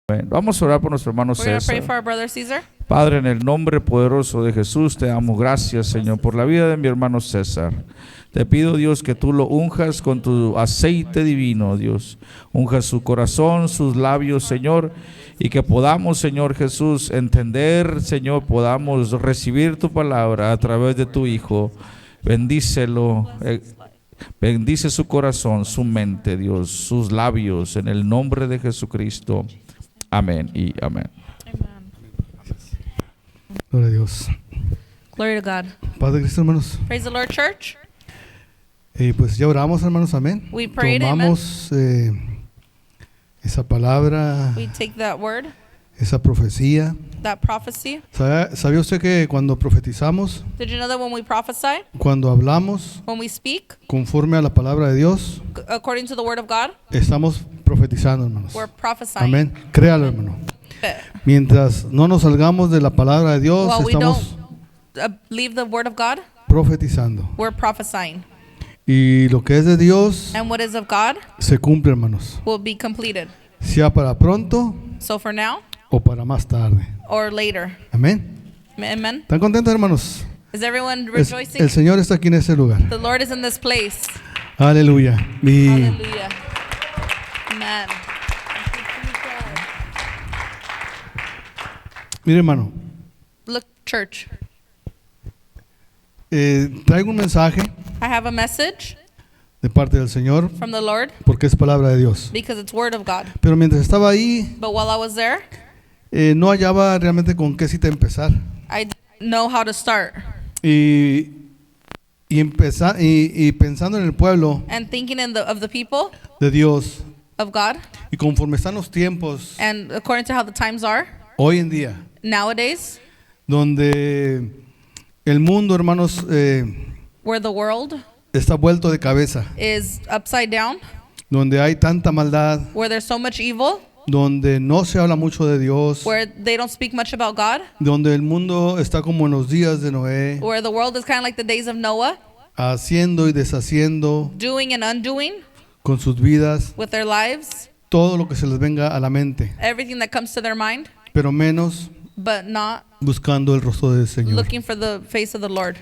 Vamos a orar por nuestro hermano We're going to pray for César. our brother Caesar. Padre, en el nombre poderoso de Jesús, te damos gracias, Señor, por la vida de mi hermano César. Te pido, Dios, que tú lo unjas con tu aceite divino, Dios. Unja su corazón, sus labios, Señor, y que podamos, Señor Jesús, entender, Señor, podamos recibir tu palabra a través de tu Hijo. Bendícelo, bendice su corazón, su mente, Dios, sus labios, en el nombre de Jesucristo. Amén y amén. Gloria a Dios. Glory to God. Padre Cristo, hermanos. Praise the Lord, church. Pues ya oramos, hermanos, amén. We prayed, Tomamos esa palabra, We take that word, esa profecía. that prophecy. ¿Sabía usted que cuando profetizamos, Did you know that when we prophesy, cuando hablamos when we speak conforme a la palabra de Dios, according to the word of God, estamos profetizando, hermanos? we're prophesying? Amén. Créalo, hermano. But Mientras no nos salgamos de la palabra de Dios, while we estamos don't leave the word of God, profetizando. we're prophesying. Y lo que es de Dios And what is of God se cumple, hermanos. will be completed. Sea para pronto So for now o para más tarde. or later. Amén. Amen. ¿Están contentos, hermanos? Is everyone El rejoicing? Señor está aquí en este lugar. The Lord is in this place. Aleluya. Y Hallelujah. Amen. mire, hermano, Look, church, traigo un mensaje I have a message de parte del Señor from the Lord porque es palabra de Dios. because it's word of God. Pero mientras estaba ahí, But while I was there, no hallaba realmente con qué cita empezar. I didn't know how to start. Y pensando en el pueblo And thinking of the people de Dios of God, y conforme están los tiempos and according to how the times are hoy en día, nowadays, donde el mundo, hermanos, where the world está vuelto de cabeza, is upside down, donde hay tanta maldad, where there's so much evil, donde no se habla mucho de Dios, where they don't speak much about God, donde el mundo está como en los días de Noé, where the world is kind of like the days of Noah, haciendo y deshaciendo doing and undoing con sus vidas with their lives, todo lo que se les venga a la mente, everything that comes to their mind, pero menos but not buscando el rostro del Señor. looking for the face of the Lord.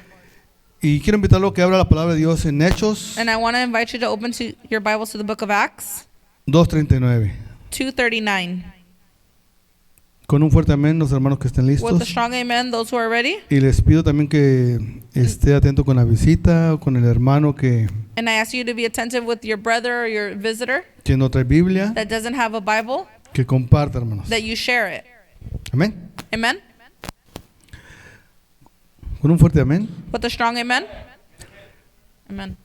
Y quiero invitarlo a que abra la palabra de Dios en Hechos And I want to invite you to open to your Bibles to the book of Acts 2:39. 2:39. Con un fuerte amén, los hermanos que estén With a listos. strong amen, those who are ready. Y les pido también que esté atento con la visita o con el hermano que And I ask you to be attentive with your brother or your visitor no trae Biblia, that doesn't have a Bible, que comparta, hermanos. that you share it. Amén. Amen? Con un fuerte amén. With a strong amen? Amen.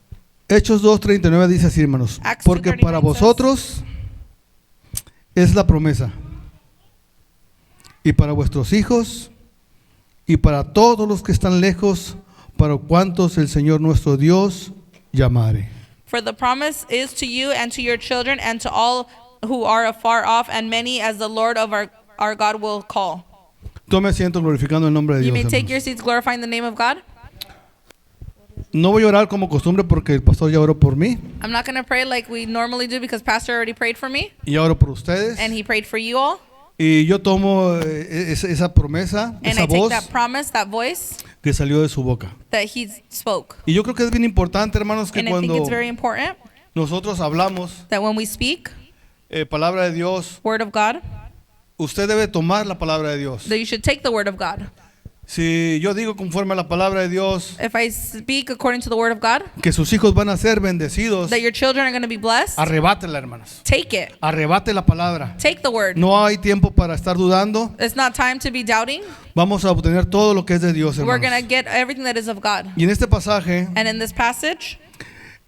Hechos 2:39 dice así, hermanos. Acts Porque 2:39 para vosotros es la promesa, y para vuestros hijos, y para todos los que están lejos, para cuantos el Señor nuestro Dios llamare. For the promise is to you and to your children and to all who are afar off, and many as the Lord of our God will call. Tome asiento glorificando el nombre de You Dios. may take hermanos. your seats glorifying the name of God. No voy a orar como costumbre porque el pastor ya oró por mí I'm not going to pray like we normally do because Pastor already prayed for me y ya oro por ustedes. and he prayed for you all. Y yo tomo esa promesa, And esa I take voz that promise, that voice que salió de su boca. that he spoke. Y yo creo que es bien importante, hermanos, que And I think cuando it's very important nosotros hablamos that when we speak palabra de Dios, word of God, usted debe tomar la palabra de Dios. that you should take the word of God. Si yo digo conforme a la palabra de Dios If I speak according to the word of God, que sus hijos van a ser bendecidos, that your children are going to be blessed, arrebátela, hermanos. take it. Arrebate la palabra. Take the word. No hay tiempo para estar dudando. It's not time to be doubting. Vamos a obtener todo lo que es de Dios, We're going to hermanos. get everything that is of God. Y en este pasaje, And in this passage,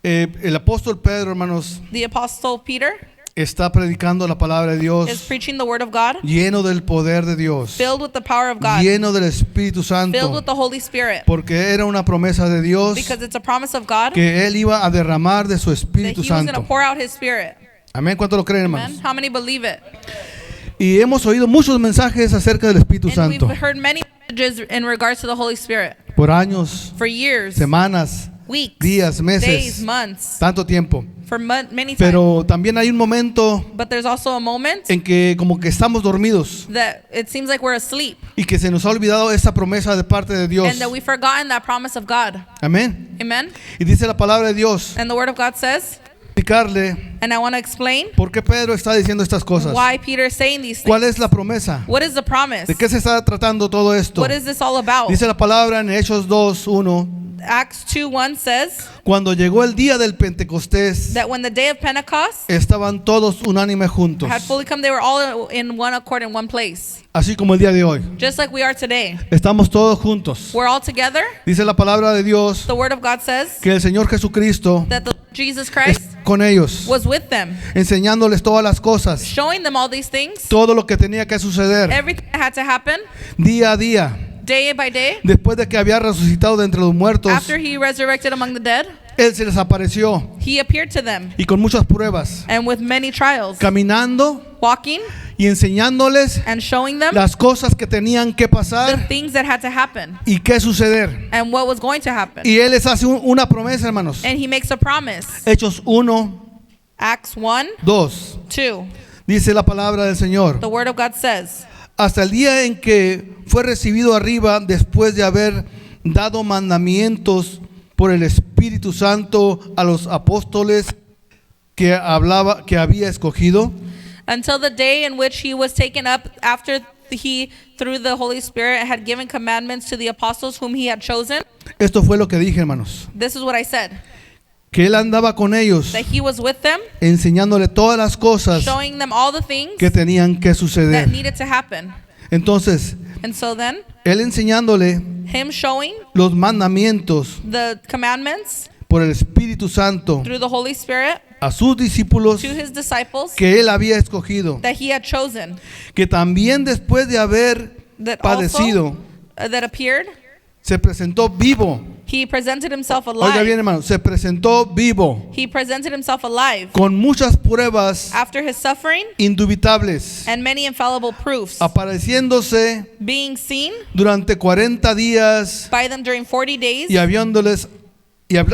el apóstol Pedro, hermanos, the apostle Peter está predicando la palabra de is Dios, preaching the word of God, lleno del poder de Dios, filled with the power of God, lleno del Espíritu filled Santo, with the Holy Spirit, porque era una promesa de Dios because it's a promise of God que Él iba a derramar de su that Espíritu he was going to Santo. pour out his Spirit. Amén. ¿Cuánto lo creen, Amen. hermanos? How many believe it? Y hemos oído muchos mensajes acerca del Espíritu And Santo we've heard many messages in regards to the Holy Spirit por años, for years, semanas, weeks, días, meses, days, months, tanto tiempo. for many times. Pero también hay un momento But there's also a moment en que como que estamos dormidos that it seems like we're asleep y que se nos ha olvidado esa promesa de parte de Dios. and that we've forgotten that promise of God. Amén. Amen. Y dice la palabra de Dios, And the word of God says, explicarle and I want to explain por qué Pedro está diciendo estas cosas. why Peter is saying these ¿Cuál things. es la promesa? What is the promise? ¿De qué se está tratando todo esto? What is this all about? Dice la palabra en Hechos 2:1, Acts 2:1 says cuando llegó el día del Pentecostés, that when the day of Pentecost estaban todos unánimes juntos, had fully come, they were all in one accord in one place. así como el día de hoy. Just like we are today. Estamos todos juntos. We're all together. Dice la palabra de Dios The word of God says que el Señor Jesucristo that the Jesus es Christ con ellos, was with them, enseñándoles todas las cosas, showing them all these things, todo lo que tenía que suceder everything that had to happen día a día. day by day. Después de que había resucitado de entre los muertos, After he resurrected among the dead, Él se les apareció he appeared to them, y con muchas pruebas, and with many trials, caminando walking y enseñándoles and showing them las cosas que tenían que the pasar things that had to happen y qué suceder. and what was going to happen. Y Él les hace una promesa, hermanos. And he makes a promise. Hechos 1:2. Acts 1:2. Dice la palabra del Señor. The word of God says, Hasta el día en que fue recibido arriba después de haber dado mandamientos por el Espíritu Santo a los apóstoles que había escogido. until the day in which he was taken up, after he, through the Holy Spirit, had given commandments to the apostles whom he had chosen. Esto fue lo que dije, hermanos. This is what I said, Que Él andaba con ellos, that he was with them, enseñándole todas las cosas showing them all the things que tenían que that suceder. needed to happen. Entonces, And so then, Él enseñándole him showing los mandamientos the commandments por el Espíritu Santo through the Holy Spirit a sus discípulos to his disciples que Él había escogido, that he had chosen, que también después de haber that padecido, also that appeared, se presentó vivo. he presented himself Oiga bien, alive. hermano, se presentó vivo He presented himself alive con muchas pruebas after his suffering indubitables, and many infallible proofs, apareciéndose being seen durante 40 días by them during 40 days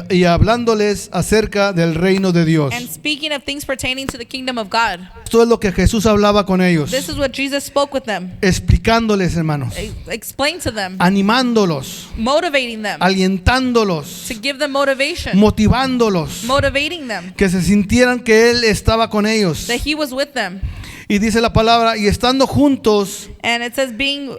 y hablándoles acerca del reino de Dios. and speaking of things pertaining to the kingdom of God. Esto es lo que Jesús hablaba con ellos, This is what Jesus spoke with them, explicándoles, hermanos, explained to them, animándolos, motivating them, alentándolos, to give them motivation, motivándolos, motivating them, que se sintieran que Él estaba con ellos. that he was with them. Y dice la palabra, y estando juntos, And it says being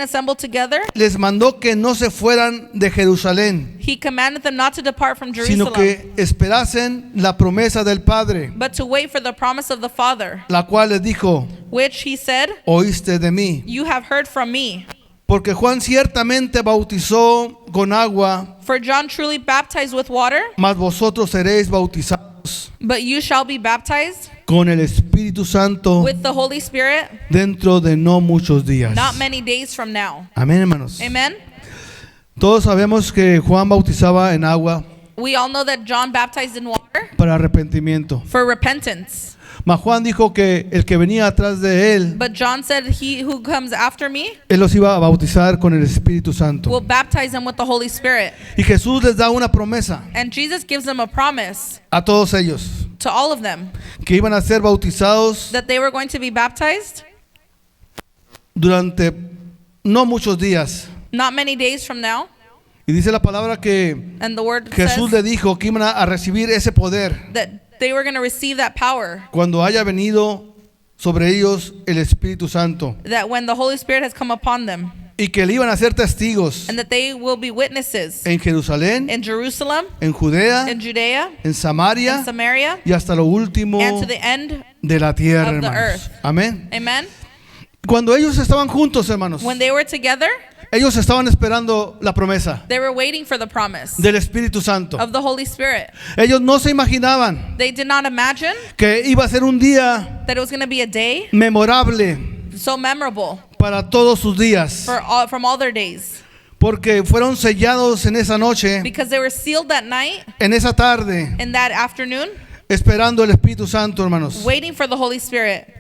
assembled together, les mandó que no se fueran de Jerusalén, he commanded them not to depart from sino Jerusalem, que esperasen la promesa del Padre, but to wait for the promise of the Father, la cual les dijo, which he said, oíste de mí. you have heard from me. Porque Juan ciertamente bautizó con agua, For John truly baptized with water, mas vosotros seréis bautizados but you shall be baptized con el Espíritu Santo with the Holy Spirit dentro de no muchos días. not many days from now. Amén, hermanos. Amen. Todos sabemos que Juan bautizaba en agua We all know that John baptized in water para arrepentimiento. for repentance. Mas Juan dijo que el que venía atrás de él, But John said, he who comes after me él los iba a bautizar con el Espíritu Santo. will baptize them with the Holy Spirit. Y Jesús les da una promesa And Jesus gives them a promise a todos ellos, to all of them que iban a ser bautizados that they were going to be baptized durante no muchos días. not many days from now. Y dice la palabra que And the word Jesús says le dijo que iban a recibir ese poder that they were going to receive that power, cuando haya venido sobre ellos el Espíritu Santo, that when the Holy Spirit has come upon them, y que le iban a ser testigos and that they will be witnesses en Jerusalén, in Jerusalem, en Judea, in Judea, en Samaria in Samaria, y hasta lo último and to the end. de la tierra, of the hermanos. earth. Amén. Amen. Cuando ellos estaban juntos, hermanos, When they were together, ellos estaban esperando la promesa they were waiting for the promise del Espíritu Santo. of the Holy Spirit. Ellos no se imaginaban They did not imagine que iba a ser un día that it was going to be a day memorable so memorable para todos sus días, from all their days, porque fueron sellados en esa noche, because they were sealed that night, en esa tarde, in that afternoon, esperando el Espíritu Santo, hermanos. waiting for the Holy Spirit.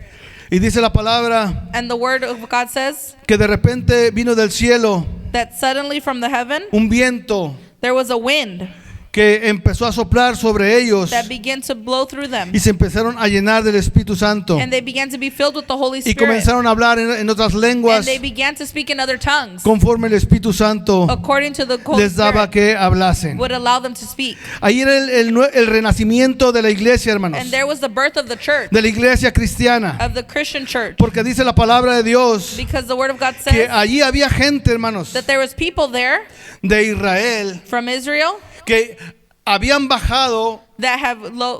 Y dice la palabra And the word of God says que de repente vino del cielo that suddenly from the heaven un viento there was a wind que empezó a soplar sobre ellos that began to blow through them. y se empezaron a llenar del Espíritu Santo And they began to be filled with the Holy y Spirit. comenzaron a hablar en otras And lenguas they began to speak in other tongues conforme el Espíritu Santo according to the Holy les daba Spirit que hablasen. would allow them to speak. Ahí era el renacimiento de la iglesia, hermanos, And there was the birth of the church, de la iglesia cristiana, of the Christian church. porque dice la palabra de Dios Because the word of God que says allí había gente, hermanos, that there was people there de Israel from Israel que habían bajado that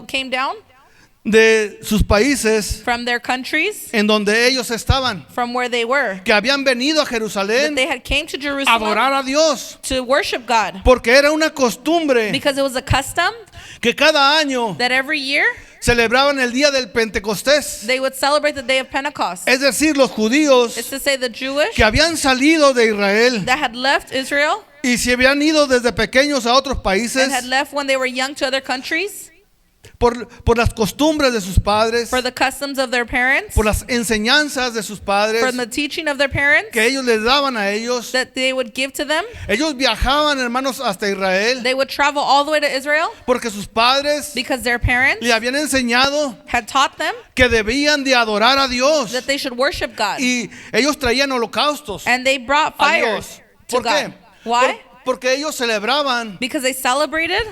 came down de sus países from their countries, en donde ellos estaban, from where they were, que habían venido a that Jerusalén they had came to a Jerusalem adorar a Dios, to worship God, porque era una costumbre because it was a custom que cada año that every year celebraban el día del Pentecostés. they would celebrate the day of Pentecost. Es decir, los judíos It's to say the Jewish que habían salido de Israel that had left Israel y se habían ido desde pequeños a otros países and had left when they were young to other countries por las costumbres de sus padres, for the customs of their parents, por las enseñanzas de sus padres from the teaching of their parents que ellos les daban a ellos. that they would give to them. Ellos viajaban, hermanos, hasta Israel They would travel all the way to Israel porque sus padres because their parents le habían enseñado had taught them que debían de adorar a Dios that they should worship God. y ellos traían holocaustos And they brought a fire Dios. to ¿Por qué? God. Why? Porque ellos celebraban Because they celebrated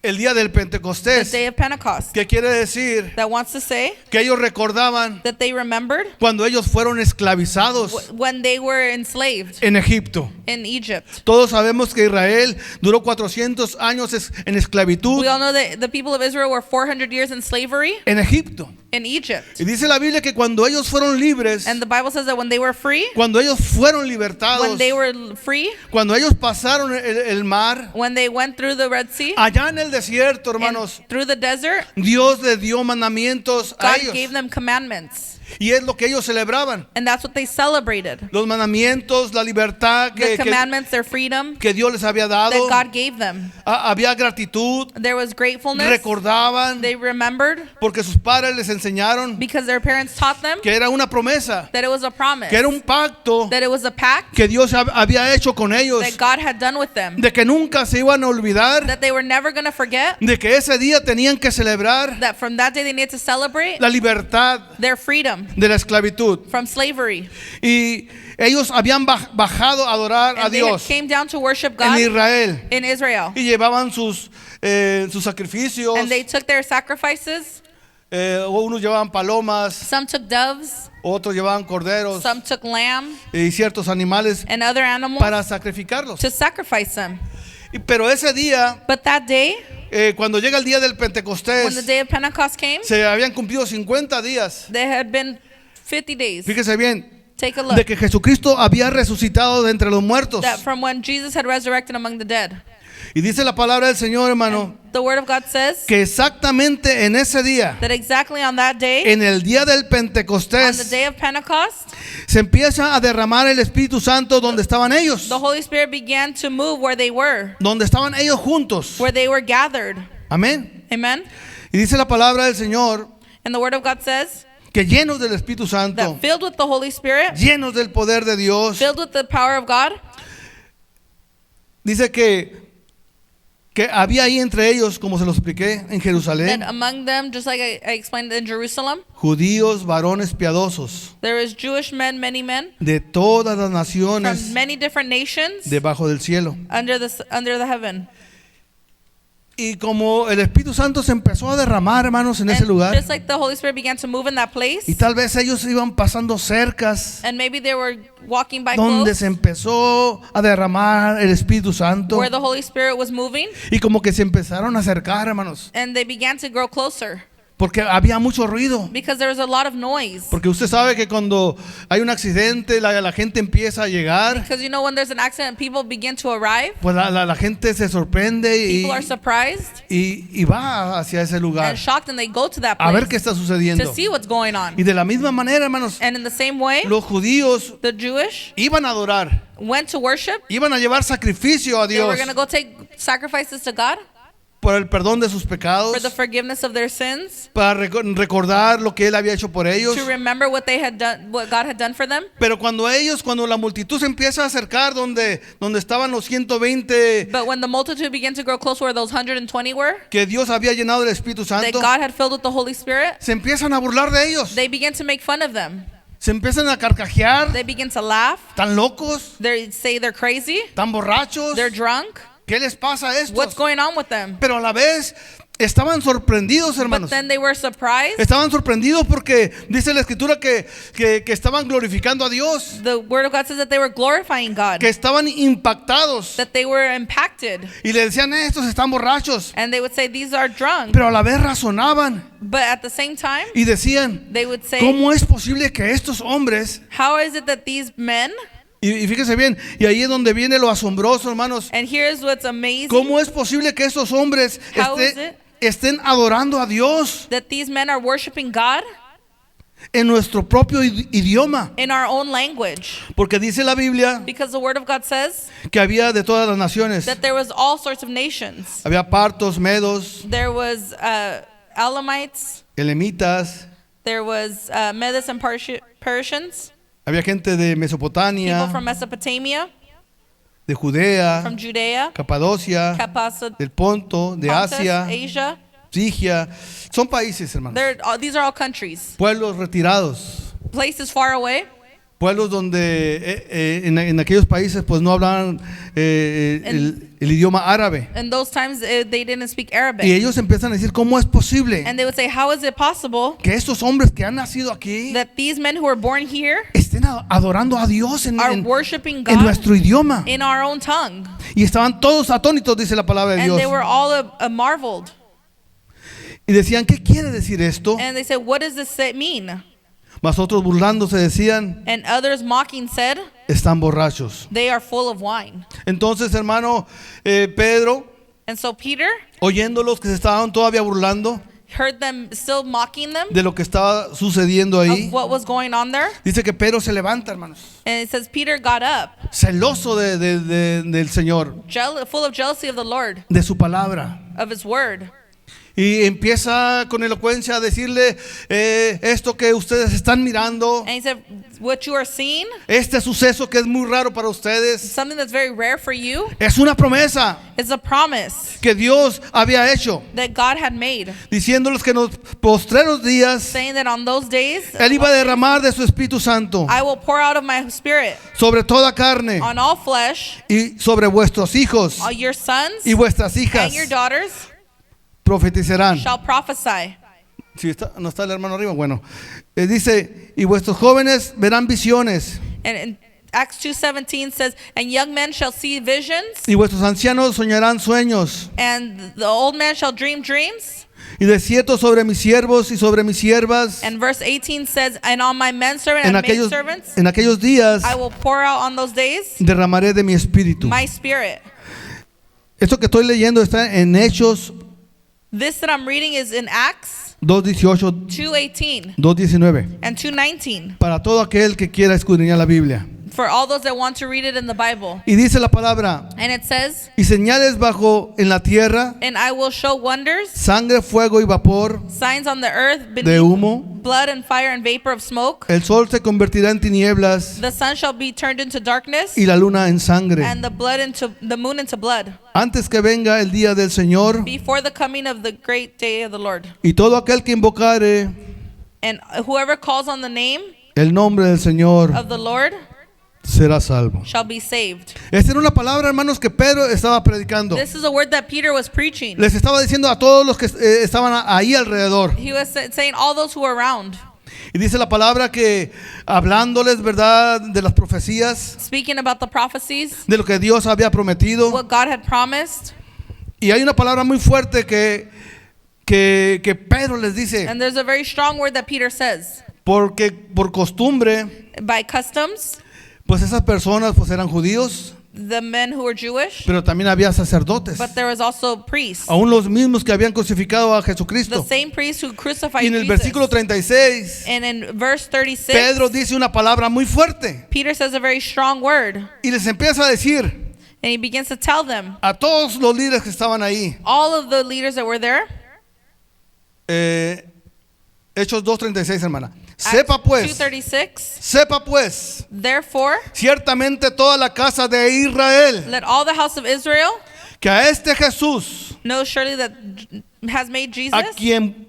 el día del the Pentecostés, day of Pentecost. que quiere decir That wants to say que ellos recordaban that they remembered cuando ellos fueron esclavizados when they were enslaved en Egipto. in Egypt. Todos sabemos que Israel duró 400 años en esclavitud We all know that the people of Israel were 400 years in slavery en Egipto. in Egypt. Y dice la Biblia que cuando ellos fueron libres, And the Bible says that when they were free, cuando ellos fueron libertados, when they were free, cuando ellos pasaron el mar, when they went through the Red Sea, allá en el desierto, and hermanos, through the desert, Dios les dio mandamientos a God ellos. gave them commandments. Y es lo que ellos celebraban. And that's what they celebrated. Los mandamientos, la libertad The commandments, their freedom que Dios les había dado. that God gave them. Había gratitud, There was gratefulness. recordaban, They remembered porque sus padres les enseñaron because their parents taught them que era una promesa, that it was a promise, que era un pacto that it was a pact que Dios había hecho con ellos, that God had done with them, de que nunca se iban a olvidar, that they were never going to forget, de que ese día tenían que celebrar that from that day they needed to celebrate la libertad their freedom de la esclavitud. from slavery. Y ellos habían bajado a adorar a And they had Dios came down to worship en God Israel in Israel. y llevaban sus sacrificios. And they took their sacrifices. Unos llevaban palomas, Some took doves, otros llevaban corderos some took lamb y ciertos animales and other animals para sacrificarlos. to sacrifice them. Pero ese día, But that day, cuando llega el día del when the Pentecostés, day of Pentecost came, se habían cumplido 50 días. there had been 50 days. Fíjese bien, Take a de look. que Jesucristo había resucitado de entre los muertos. That from when Jesus had resurrected among the dead. Y dice la palabra del Señor, hermano, The word of God says que exactamente en ese día, that exactly on that day, en el día del on the Pentecostés, day of Pentecost, se empieza a derramar el Espíritu Santo donde estaban ellos, the Holy Spirit began to move where they were juntos. where they were gathered. Amén. Amen. Y dice la palabra del Señor And the word of God says que llenos del Espíritu Santo, that filled with the Holy Spirit, llenos del poder de Dios, filled with the power of God, dice que había ahí entre ellos, como se lo expliqué, en that Jerusalén, among them, just like I explained in Jerusalem, judíos, varones piadosos, there is Jewish men, many men, de todas las naciones from many different nations debajo del cielo. under the heaven. Y como el Espíritu Santo se empezó a derramar, hermanos, en ese And lugar, just like the Holy Spirit began to move in that place, y tal vez ellos iban pasando cercas and maybe they were walking by donde close se empezó a derramar el Espíritu Santo, where the Holy Spirit was moving, y como que se empezaron a acercar, hermanos, and they began to grow closer porque había mucho ruido. because there was a lot of noise. Porque usted sabe que cuando hay un accidente, la gente empieza a llegar, Because you know when there's an accident, people begin to arrive. pues la gente se sorprende People are surprised y va hacia ese lugar and shocked, and they go to that a ver qué place está sucediendo. to see what's going on. Y de la misma manera, hermanos, And in the same way, los judíos the Jewish iban a adorar, went to worship. iban a llevar sacrificio a They were Dios. going to go take sacrifices to God. por el perdón de sus pecados, for the forgiveness of their sins, para recordar lo que Él había hecho por ellos. to remember what they had done, what God had done for them. Pero cuando la multitud se empieza a acercar donde estaban los 120 But when the multitude began to grow close where those 120 were, que Dios había llenado del Espíritu that Santo, God had filled with the Holy Spirit, se empiezan a burlar de ellos, they began to make fun of them. se empiezan a carcajear, They began to laugh. tan locos, They say they're crazy, tan borrachos, they're drunk. ¿qué les pasa a estos? What's going on with them? Pero a la vez estaban sorprendidos, But hermanos. then they were surprised. Estaban sorprendidos porque dice la Escritura que estaban glorificando a Dios, The Word of God says that they were glorifying God, que estaban impactados that they were impacted. y le decían, estos están borrachos, And they would say, these are drunk. pero a la vez razonaban But at the same time, y decían, they would say, ¿cómo es posible que estos hombres, how is it that these men, y fíjese bien, y ahí es donde viene lo asombroso, hermanos, and here's what's amazing, ¿cómo es posible que estos hombres How is it? estén adorando a Dios that these men are worshiping God en nuestro propio idioma? in our own language? Porque dice la Biblia Because the Word of God says que había de todas las naciones. that there was all sorts of nations. Había partos, medos, There was Elamites, elamitas, there was Medes and Persians, había gente de people Mesopotamia, from Mesopotamia, de Judea, from Judea, Capadocia, Cappadocia, del Ponto, de Pontus, Asia, Asia. Frigia. Son países, hermanos. These are all countries, Pueblos retirados. places far away. Pueblos donde en aquellos países pues no hablaban el idioma árabe. In those times, they didn't speak Y Arabic. ellos empiezan a decir, ¿cómo es posible And they would say, how is it possible que estos hombres que han nacido aquí that these men who were born here estén adorando a Dios are worshiping en God nuestro idioma? in our own tongue? Y estaban todos atónitos, dice la palabra de And they Dios. were all marveled. Y decían, ¿qué quiere decir esto? And they said, what does this mean? Mas otros burlándose decían, And others mocking said, están borrachos. they are full of wine. Entonces, hermano, Pedro, And so Peter oyéndolos que se estaban todavía burlando heard them still mocking them de lo que estaba sucediendo ahí, of what was going on there. dice que Pedro se levanta, hermanos, And it says Peter got up, celoso del Señor, full of jealousy of the Lord, de su palabra. of his word. Y empieza con elocuencia a decirle, esto que ustedes están mirando, And he said, what you are seeing, este suceso que es muy raro para ustedes, something that's very rare for you, es una promesa is a promise que Dios había hecho, that God had made, diciéndoles que en los postreros días saying that on those days, Él iba a derramar de su Espíritu Santo I will pour out of my spirit sobre toda carne on all flesh, y sobre vuestros hijos all your sons y vuestras hijas and your daughters profetizarán. shall prophesy. Si no está el hermano arriba, bueno. Dice, y vuestros jóvenes verán visiones And in Acts 2:17 says, and young men shall see visions, y vuestros ancianos soñarán sueños. and the old man shall dream dreams. Y de cierto sobre mis siervos y sobre mis siervas And verse 18 says, and on my men servant en and maid aquellos, servants en aquellos días I will pour out on those days derramaré de mi espíritu. my spirit. Esto que estoy leyendo está en Hechos This that I'm reading is in Acts 2:18, 2:18 2:19. and 2:19 Para todo aquel que quiera escudriñar la Biblia. for all those that want to read it in the Bible. Y dice la palabra, And it says, y señales bajo en la tierra, and I will show wonders, sangre, fuego y vapor signs on the earth de beneath humo. blood and fire and vapor of smoke. El sol se convertirá en tinieblas The sun shall be turned into darkness, y la luna en sangre. and the moon into blood, Antes que venga el día del Señor, before the coming of the great day of the Lord. y todo aquel que invocare And whoever calls on the name el nombre del Señor of the Lord será salvo. shall be saved. Esta era una palabra, hermanos, que Pedro estaba predicando. This is a word that Peter was preaching. Les estaba diciendo a todos los que estaban ahí alrededor. He was saying all those who were around, Y dice la palabra que hablándoles, ¿verdad?, de las profecías, speaking about the prophecies, de lo que Dios había prometido. what God had promised. Y hay una palabra muy fuerte que Pedro les dice, And there's a very strong word that Peter says. porque por costumbre, By customs, pues esas personas pues eran judíos, the men who were Jewish, pero también había sacerdotes, but there was also priests. aún los mismos que habían crucificado a The Jesucristo. same priests who crucified Y en el versículo Jesus. 36, And in verse 36, Pedro dice una palabra muy fuerte Peter says a very strong word. y les empieza a decir, And he begins to tell them, a todos los líderes que estaban ahí. all of the leaders that were there. Hechos 2:36, hermana. Sepa pues, 2:36. Therefore, ciertamente toda la casa de Israel, let all the house of Israel que a este Jesús, know surely that has made Jesus, a quien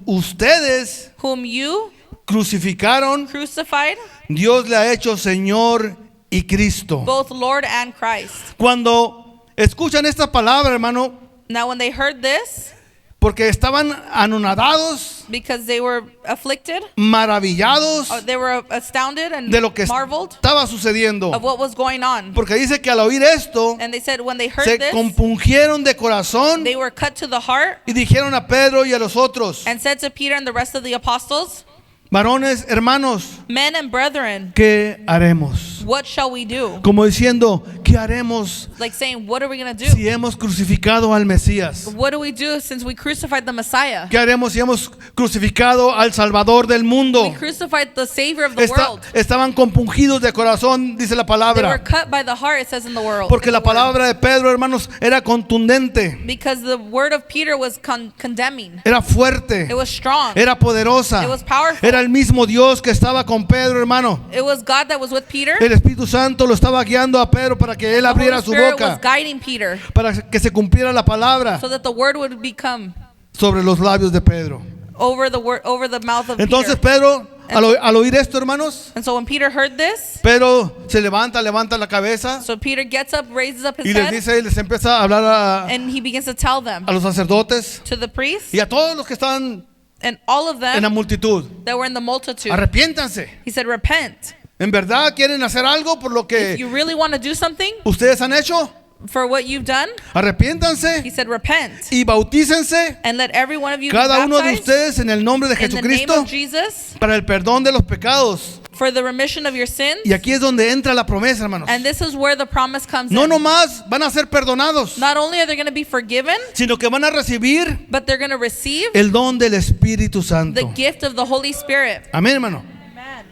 ustedes whom you crucificaron, crucified, Dios le ha hecho Señor y Cristo. both Lord and Christ. Cuando escuchan esta palabra, hermano, Now when they heard this, porque estaban anonadados, because they were afflicted, maravillados they were astounded and de lo que marveled estaba sucediendo. of what was going on. Porque dice que al oír esto, And they said when they heard se this, compungieron de corazón they were cut to the heart y dijeron a Pedro y a los otros: and said to Peter and the rest of the apostles, varones, hermanos, men and brethren, ¿qué haremos? what shall we do? Como diciendo, ¿qué haremos Like saying, what are we going to do? si hemos crucificado al Mesías? What do we do since we crucified the Messiah? ¿Qué haremos si hemos crucificado al Salvador del mundo? We crucified the Savior of the world. Estaban compungidos de corazón, dice la They were palabra. cut by the heart, it says in the world. Porque in the la palabra de Pedro, hermanos, era contundente, word. Because the word of Peter was condemning. era fuerte, It was strong. era poderosa. It was powerful. Era el mismo Dios que estaba con Pedro, hermano. It was God that was with Peter. El Espíritu Santo lo estaba guiando a Pedro para que él The Holy abriera su Spirit was boca, guiding Peter para que se cumpliera la palabra so that the word would become sobre los labios de Pedro. over the mouth of Entonces Peter. Pedro, al oír esto, hermanos, And so when Peter heard this, Pedro se levanta la cabeza so Peter gets up, raises up his y les head, dice, y les empieza a hablar and he begins to tell them, a los sacerdotes to the priests y a todos los que estaban and all of en la them multitud: that were in the multitude. arrepiéntanse. He said, repent. ¿En verdad quieren hacer algo por lo If que you really want to do something ustedes han hecho? for what you've done, Arrepiéntanse he said, repent. y bautícense And let every one of you be cada uno de baptized ustedes en el nombre de in the name Jesucristo of Jesus para el perdón de los pecados. for the remission of your sins. Y aquí es donde entra la promesa, hermanos. And this is where the promise comes No in. nomás van a ser perdonados, Not only are they going to be forgiven, sino que van a recibir but they're going to receive el don del Espíritu Santo. the gift of the Holy Spirit. Amén, hermano. Amen.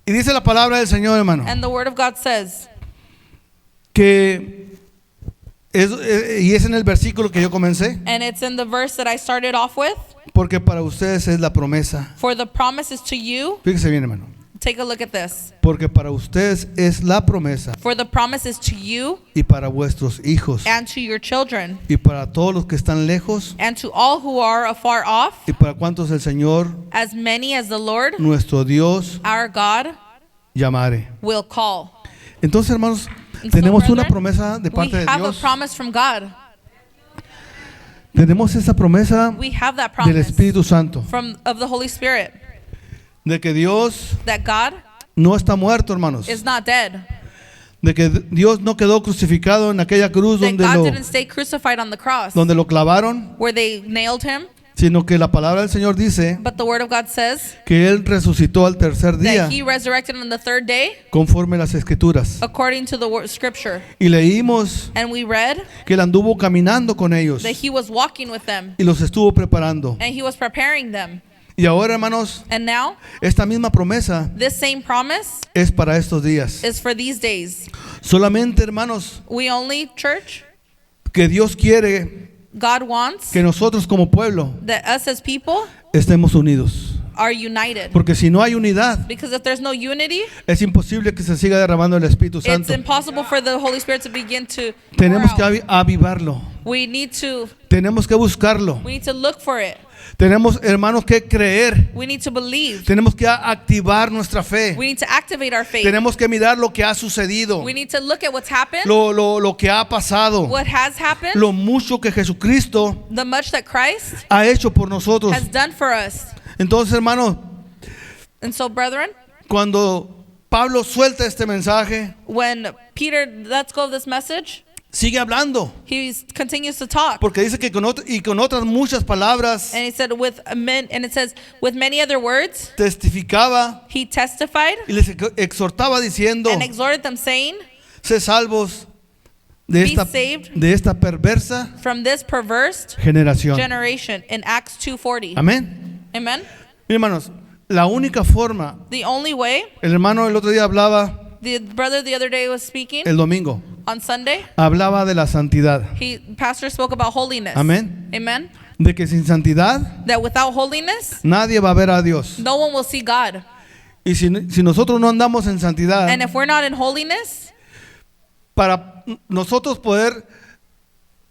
Y dice la palabra del Señor, hermano, And the word of God says, que y es en el versículo que yo comencé, and it's in the verse that I started off with, porque para ustedes es la promesa. for the promise is to you. Fíjese bien, hermano. Take a look at this. Porque para ustedes es la promesa, For the promise is to you y para vuestros hijos, and to your children y para todos los que están lejos, and to all who are afar off, y para cuantos el Señor, as many as the Lord nuestro Dios, our God llamare. will call. Entonces, hermanos, And so, tenemos una brethren, promesa de we parte de have a Dios. promise from God. Tenemos esa promesa We have that del promise Espíritu Santo, of the Holy Spirit de que Dios that God no está muerto, hermanos, is not dead. de que Dios no quedó crucificado en aquella cruz That God didn't stay crucified on the cross donde lo clavaron, where they nailed him, sino que la palabra del Señor dice but the word of God says que Él resucitó al tercer día, that he resurrected on the third day conforme las Escrituras. according to the scripture. Y leímos And we read que Él anduvo caminando con ellos that he was walking with them y los estuvo preparando. and he was preparing them. Y ahora, hermanos, And now esta misma promesa this same promise es para estos días. is for these days. Solamente, hermanos, We only, church, que Dios quiere God wants que nosotros como pueblo that us as people estemos unidos. are united. Porque si no hay unidad, Because if there's no unity, es imposible que se siga derramando el Espíritu it's Santo. impossible for the Holy Spirit to begin to pour Tenemos que out. avivarlo. We need to Buscarlo. look for it. Tenemos, hermanos, que creer. We need to believe. Tenemos que activar nuestra fe. We need to activate our faith. Tenemos que mirar lo que ha sucedido, We need to look at what's happened, lo que ha pasado, what has happened, lo mucho que Jesucristo the much that Christ ha hecho por nosotros. has done for us. Entonces, hermano, And so, brethren, cuando Pablo suelta este mensaje, when Peter lets go of this message, sigue hablando, he continues to talk. porque dice que con otras muchas palabras And he said and it says with many other words, testificaba he testified y les exhortaba diciendo: and exhorted them, saying, sé salvos de Be saved esta perversa from this perverse generación. generation, in Acts 2:40. Amén. Amen. Mis hermanos, la única forma, The only way, el hermano el otro día hablaba, the brother the other day was speaking, el domingo, On Sunday, hablaba de la santidad. pastor spoke about holiness. Amén. Amen. De que sin santidad That without holiness, nadie va a ver a Dios. no one will see God. Y si nosotros no andamos en santidad, And if we're not in holiness, para nosotros poder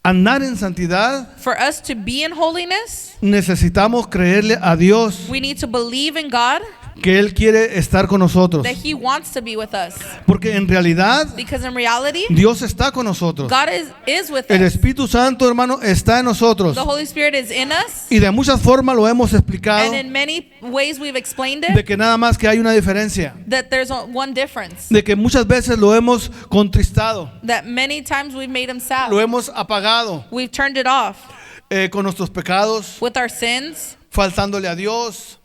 andar en santidad, for us to be in holiness, necesitamos creerle a Dios we need to believe in God que Él quiere estar con nosotros. that He wants to be with us. Porque en realidad Because in reality, Dios está con nosotros. God is with El us. Espíritu Santo, hermano, está en nosotros. The Holy Spirit is in us. Y de muchas formas lo hemos explicado, And in many ways we've explained de it, que nada más que hay una diferencia. that there's one difference. De que muchas veces lo hemos contristado, That many times we've made Him sad. lo hemos apagado We've turned it off con nuestros pecados, with our sins. faltándole a Dios.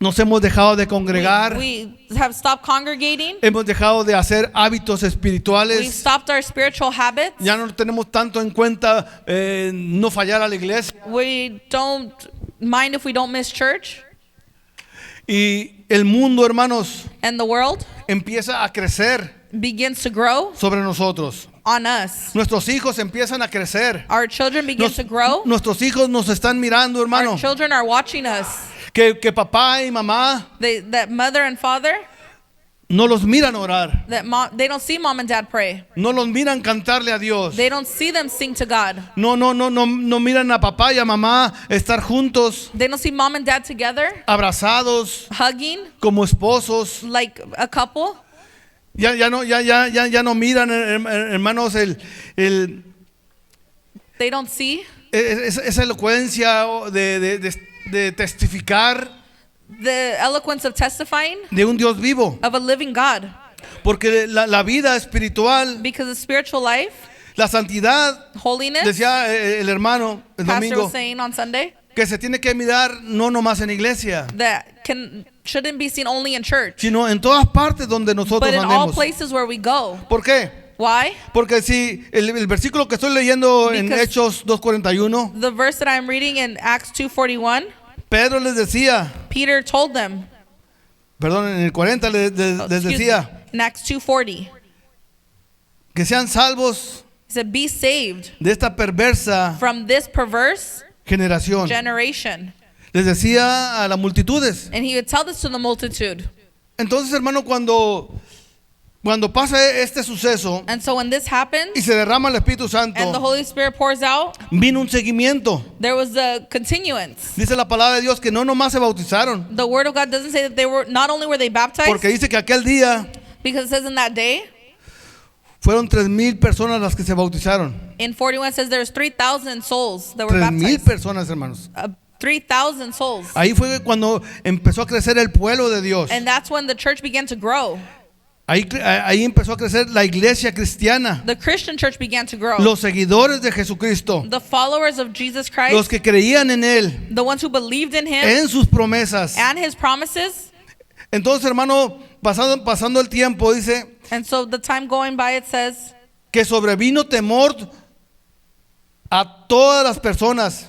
Nos hemos dejado de congregar. We have stopped congregating. Hemos dejado de hacer hábitos We've espirituales. stopped our spiritual habits. Ya no tenemos tanto en cuenta no fallar a la iglesia. We don't mind if we don't miss church. Y el mundo, hermanos, And the world empieza a crecer begins to grow sobre nosotros. on us. Nuestros hijos empiezan a crecer. Our children begin to grow. Nuestros hijos nos están mirando, hermano. Our children are watching us. Que papá y mamá That mother and father, no los miran orar. they don't see mom and dad pray. No los miran cantarle a Dios. They don't see them sing to God. No miran a papá y a mamá estar juntos, They don't see mom and dad together, abrazados, hugging como esposos. like a couple. Ya no miran, hermanos, They don't see esa elocuencia de testificar the eloquence of testifying de un Dios vivo. of a living God. Porque la vida espiritual, Because the spiritual life, la santidad, holiness, decía el hermano el pastor domingo, was saying on Sunday, que se tiene que mirar no nomás en iglesia, that shouldn't be seen only in church, sino en todas partes donde nosotros but in all andemos. places where we go. ¿Por qué? Why? Porque si el versículo que estoy leyendo en Because Hechos 2:41, The verse that I'm reading in Acts 2:41, Pedro les decía, Peter told them, perdón, en el 40 les excuse decía me, in Acts 2:40, que sean salvos he said, "Be saved de esta perversa from this perverse generación. generation." Les decía a las multitudes. And he would tell this to the multitude. Entonces, hermano, cuando pasa este suceso And so when this happens y se derrama el Espíritu and the Santo, Holy Spirit pours out, vino un seguimiento. there was a continuance. Dice la palabra de Dios que no nomás se bautizaron, The word of God doesn't say that not only were they baptized, porque dice que aquel día because it says in that day, fueron 3,000 personas las que se bautizaron. in 41 it says there's 3,000 souls that were 3,000 baptized. personas, hermanos. 3,000 souls. Ahí fue cuando empezó a crecer el pueblo de Dios. And that's when the church began to grow. Ahí empezó a crecer la iglesia cristiana, The Christian church began to grow. los seguidores de Jesucristo, The followers of Jesus los Christ, que creían en Él, the ones who believed in him en sus promesas. and his promises. Entonces, hermano, pasando el tiempo, dice And so the time going by, it says, que sobrevino temor a todas las personas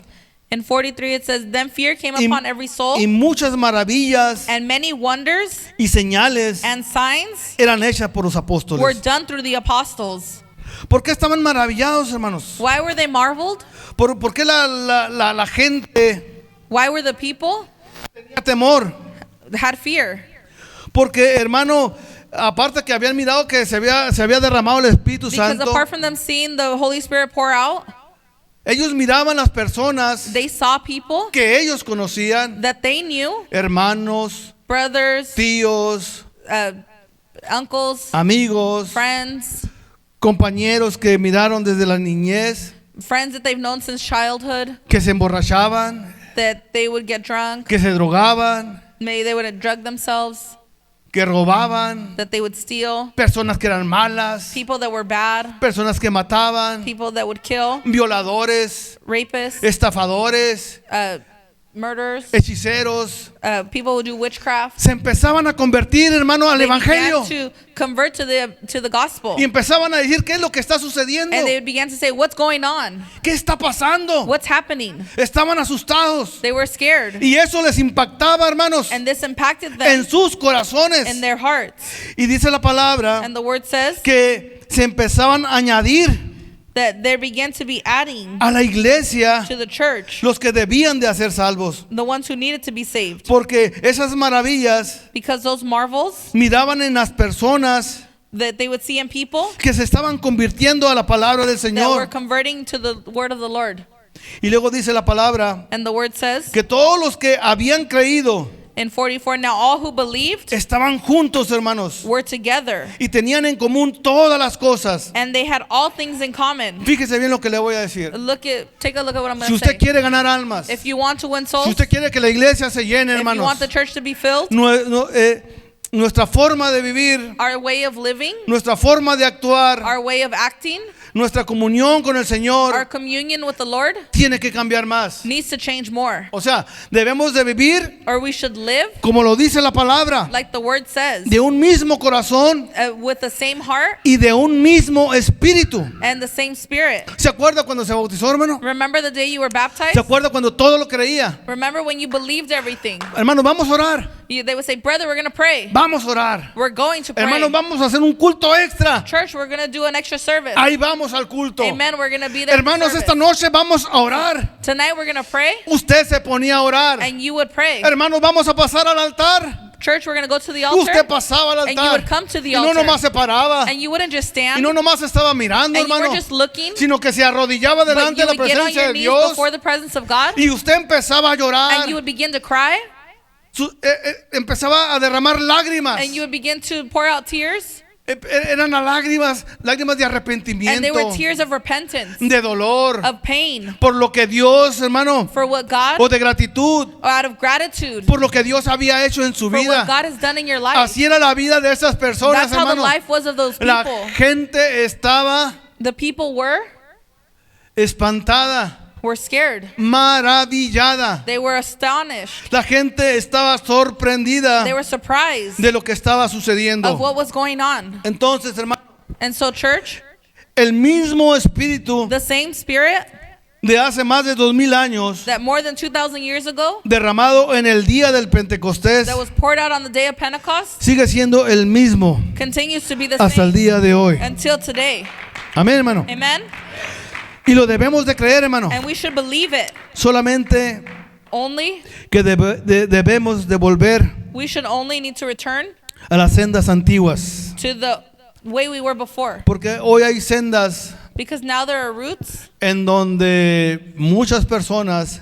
in 43 it says, then fear came y, upon every soul, y muchas maravillas and many wonders y señales and signs eran hechas por los were apóstoles. done through the apostles. ¿Por qué estaban maravillados, hermanos? Why were they marveled? ¿Por qué la gente Why were the people tenía temor? had fear? Porque, hermano, aparte que habían mirado que se había derramado el Espíritu Because Santo, apart from them seeing the Holy Spirit pour out, ellos miraban las personas they saw people que ellos conocían, that they knew, hermanos, brothers, tíos, uncles, amigos, friends, compañeros que miraron desde la niñez, friends that they've known since childhood, que se emborrachaban, that they would get drunk, que se drogaban, maybe they would drug themselves, que robaban, that they would steal, personas que eran malas, people that were bad, personas que mataban, people that would kill, violadores, rapists, estafadores, murderers, hechiceros. people who do witchcraft. Se empezaban a convertir, hermano, al They evangelio. began to convert to the gospel. Y empezaban a decir, ¿qué es lo que está sucediendo? And they began to say, what's going on? ¿Qué está pasando? What's happening? Estaban asustados. They were scared. Y eso les impactaba, hermanos, And this impacted en them sus corazones. in their hearts. Y dice la palabra And the word says que se empezaban a añadir that there began to be adding a la iglesia to the church los que debían de ser salvos. the ones who needed to be saved. Porque esas maravillas Because those marvels miraban en las personas that they would see in people que se estaban convirtiendo a la palabra del that were Señor. converting to the word of the Lord. Y luego dice la palabra And the word says que todos los que habían creído in 44, now all who believed estaban juntos, hermanos, were together, y tenían en común todas las cosas. and they had all things in common. Fíjese bien lo que le voy a decir. Take a look at what I'm Si going to say. usted quiere ganar almas, If you want to win si souls, usted quiere que la iglesia se llene, if you hermanos, want the church to be filled, nuestra forma de vivir, our way of living, nuestra forma de actuar, our way of acting, nuestra comunión con el our Señor communion with the Lord tiene que cambiar más. needs to change more. O sea, debemos de vivir, Or we should live, como lo dice la palabra, like the word says, de un mismo corazón with the same heart y de un mismo espíritu. and the same spirit. ¿Se acuerda cuando se bautizó, hermano? Remember the day you were baptized? ¿Se acuerda cuando todo lo creía? Remember when you believed everything? Hermano, vamos a orar. They would say, brother, we're going to pray. Vamos a orar. We're going to pray. Hermano, vamos a hacer un culto extra. Church, we're going to do an extra service. Ahí vamos al culto. Amen. We're going to be there. for Hermanos, service. esta noche vamos a orar. Tonight we're going to pray, Usted se ponía a orar. and you would pray. Hermanos, vamos a pasar al altar. Church, we're going to go to the altar, Usted pasaba al and you would altar. come to the Y no altar, nomás se paraba. and you wouldn't just Y stand, no nomás estaba mirando, and you hermano. were just looking, Sino que se arrodillaba but delante you de la would get on presencia your de knees Dios. before the presence of God, Y usted empezaba a llorar. and you would begin to cry, Empezaba a derramar lágrimas. and you would begin to pour out tears, Eran lágrimas de and they arrepentimiento, were tears of repentance, de dolor, of pain, por lo que Dios, hermano, for what God, o de gratitud, or out of gratitude, por lo que Dios había hecho en su for what vida. God has done in your life. Así era la vida de esas personas, That's how the hermano. life was of those La people. gente estaba The people were espantada, scared. maravillada. They were astonished. La gente estaba sorprendida They were surprised de lo que estaba of sucediendo. what was going on. Entonces, hermano, And so, church, el mismo espíritu the same spirit de hace más de 2000 años, that more than 2,000 years ago, derramado en el día del Pentecostés, that was poured out on the day of Pentecost, sigue siendo el mismo continues to be the hasta el same día de hoy. until today. Amén, hermano. Amen? Y lo debemos de creer, hermano. And we should believe it. Solamente Only, que debemos de volver we should only need to return a las sendas antiguas. to the way we were before. Porque hoy hay sendas Because now there are roots. en donde muchas personas,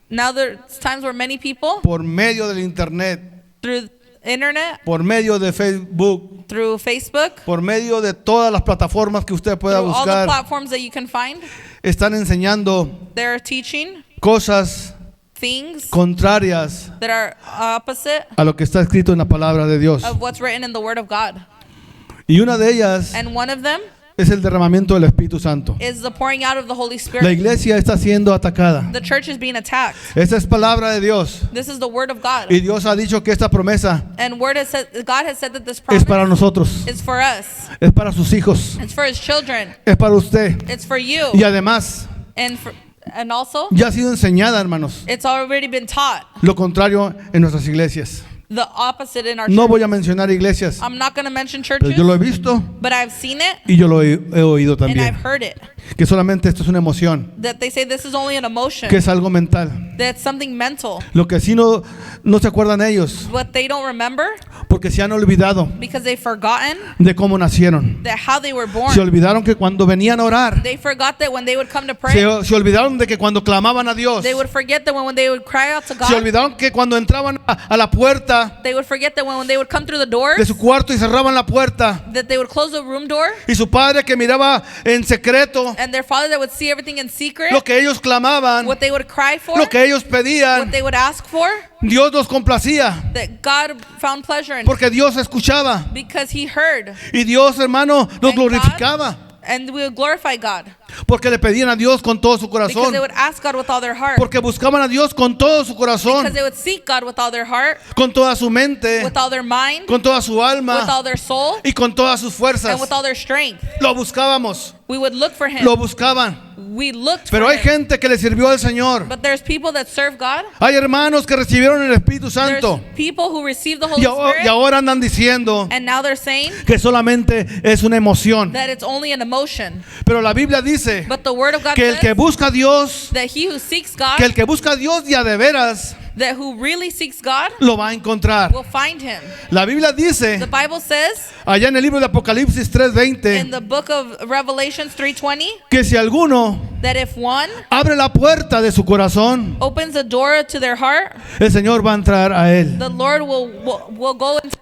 Now there's times where many people, por medio del internet, through internet, por medio de Facebook, through Facebook, por medio de todas las plataformas que usted pueda through all the buscar, platforms that you can find, están enseñando they're teaching cosas things contrarias that are opposite a lo que está escrito en la palabra de Dios. of what's written in the Word of God. Y una de ellas And one of them es el derramamiento del Espíritu Santo. is the pouring out of the Holy La Spirit. iglesia está siendo atacada. The church is being attacked. Esta es palabra de Dios. This is the Word of God. Y Dios ha dicho que esta promesa And God has said that this es promise para nosotros, is for us. es para sus hijos, It's for His children. es para usted. It's for you. Y además, And also, ya ha sido enseñada, hermanos, it's already been taught. lo contrario en nuestras iglesias. The opposite in our No church. voy a mencionar iglesias, I'm not going to mention pero churches, yo lo he visto but I've seen it y yo lo he oído and I've también. heard it. Que solamente esto es una emoción, That they say this is only an emotion. que es algo mental. That's something mental. Lo que sí no se acuerdan ellos, What they don't remember porque se han olvidado because they've forgotten de cómo nacieron. that how they were born. Se olvidaron que cuando venían a orar, They forgot that when they would come to pray, se olvidaron de que cuando clamaban a Dios, they would forget that when they would cry out to se God, olvidaron que cuando entraban a la puerta they would forget that when they would come through the doors, de su cuarto y cerraban la puerta, that they would close the room door, y su padre que miraba en secreto and their father that would see everything in secret, lo que ellos clamaban, what they would cry for, lo que ellos what pedían, they would ask for, Dios los complacía, that God found pleasure in porque Dios escuchaba because He heard. y Dios, hermano, los And God- glorificaba, And we would glorify God porque le pedían a Dios con todo su because corazón, they would ask God with all their heart, porque buscaban a Dios con todo su corazón, because they would seek God with all their heart, con toda su mente, with all their mind, con toda su with alma all their soul, y con todas sus fuerzas. and with all their strength. Lo buscábamos, We would look for Him. lo buscaban. we looked Pero for hay him. gente que le sirvió al Señor. But there's people that serve God. Hay hermanos que recibieron el Espíritu There's Santo people who receive the Holy y Spirit. ahora andan diciendo And now they're saying que solamente es una emoción. that it's only an emotion. Pero la Biblia dice But the Word of God que el que says busca a Dios, that he who seeks God, que el que busca a Dios ya de veras that who really seeks God, lo va a encontrar. will find him. La Biblia dice The Bible says allá en el libro de Apocalipsis in 3:20 the book of Revelations 3:20 que si alguno that if one abre la puerta de su corazón, opens the door to their heart, el Señor va a entrar a él the Lord will go into,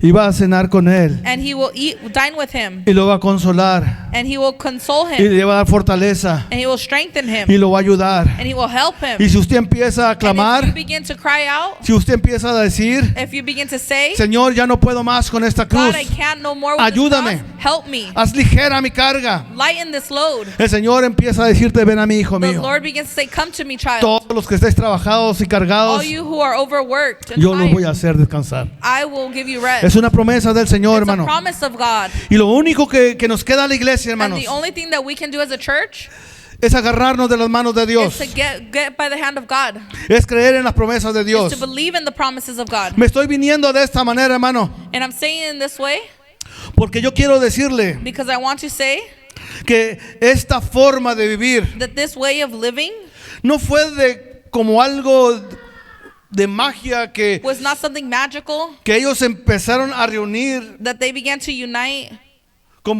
y va a cenar con él and he will dine with him, y lo va a consolar and he will console y him, le va a dar fortaleza and he will strengthen y him, lo va a ayudar. and he will help him. Y si usted empieza a And if you clamar, begin to cry out, si usted empieza a decir, if you begin to say, Señor, ya no puedo más con esta cruz, God, I can't no more with Ayúdame. this cross, help me, haz ligera mi carga, lighten this load. el Señor empieza a decirte, ven a mí, hijo The mío. Lord begins to say, come to me, child. Todos los que estéis trabajados y All cargados, you who are overworked and yo los voy a tired, hacer descansar. I will give you rest. Es una promesa del Señor, It's a hermano. promise of God. Y lo único que nos queda a la iglesia, And hermanos, the only thing that we can do as a church es agarrarnos de las manos de is Dios, to get by the hand of God, es creer en las promesas de is Dios. to believe in the promises of God. Me estoy viniendo de esta manera, hermano, And I'm saying it in this way porque yo quiero decirle because I want to say que esta forma de vivir that this way of living no fue de como algo de magia was not something magical, que ellos empezaron a reunir that they began to unite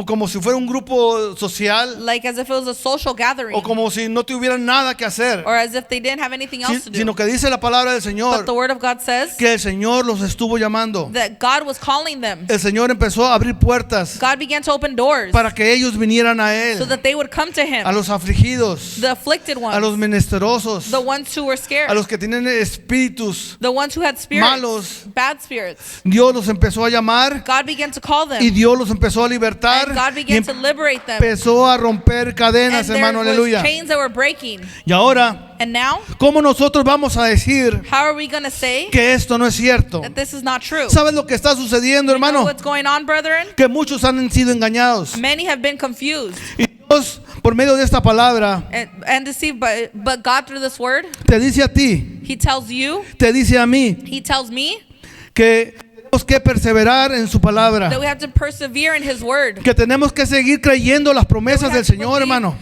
como si fuera un grupo social like as if it was a social gathering o como si no tuvieran nada que hacer, or as if they didn't have anything else to do. sino que dice la palabra del But Señor the Word of God says que el Señor los estuvo llamando. that God was calling them. El Señor empezó a abrir puertas God began to open doors para que ellos vinieran a so Él, that they would come to a Him, los afligidos, the afflicted a los ones, menesterosos, the ones who were scared, a los que tienen espíritus. the ones who had spirits, malos. bad spirits. Dios los empezó a llamar God began to call them, y Dios los empezó a libertar and God y began to liberate them. empezó a romper And cadenas, there hermano, was aleluya. chains that were breaking. Y ahora, And now, ¿cómo nosotros vamos a decir how are we going to say que esto no es cierto? that this is not true? ¿Sabes lo que está sucediendo, You know hermano? what's going on, brethren? Que muchos han sido engañados. Many have been confused Y Dios, por medio de esta palabra, and deceived, but God through this word, te dice a ti, He tells you, te dice a mí, He tells me que tenemos que perseverar en su palabra, that we have to persevere in His word. que tenemos que seguir creyendo las That we promesas have del to Señor, believe- hermano.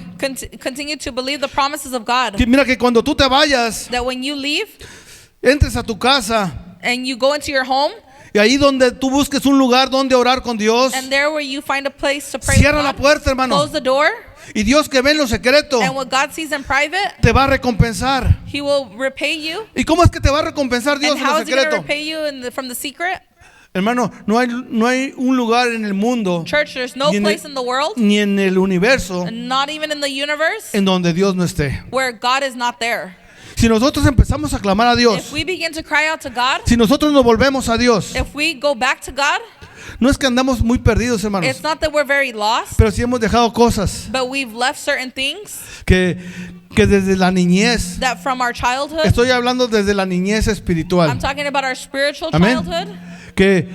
Continue to believe the promises of God. Que mira que cuando tú te vayas, That when you leave entres a tu casa and you go into your home, y ahí donde tú busques un lugar donde orar con Dios, and there where you find a place to pray, cierra la God, puerta, hermano. close the door, Y Dios que ve en lo secreto and what God sees in private, te va a recompensar. He will repay you. ¿Y cómo es que te va a recompensar Dios And en how lo is He going to secreto? repay you from the secret? Hermano, no hay un lugar en el mundo Church, there's no ni en place el, in the world, ni en el universo and not even in the universe, en donde Dios no esté. where God is not there. Si nosotros empezamos a clamar a If Dios, we begin to cry out to God, si nosotros nos volvemos a Dios, if we go back to God, no es que andamos muy perdidos, hermanos, it's not that we're very lost, pero sí hemos dejado cosas but we've left certain things que desde la niñez, that from our childhood, estoy hablando desde la niñez I'm espiritual, talking about our spiritual Amén. childhood, que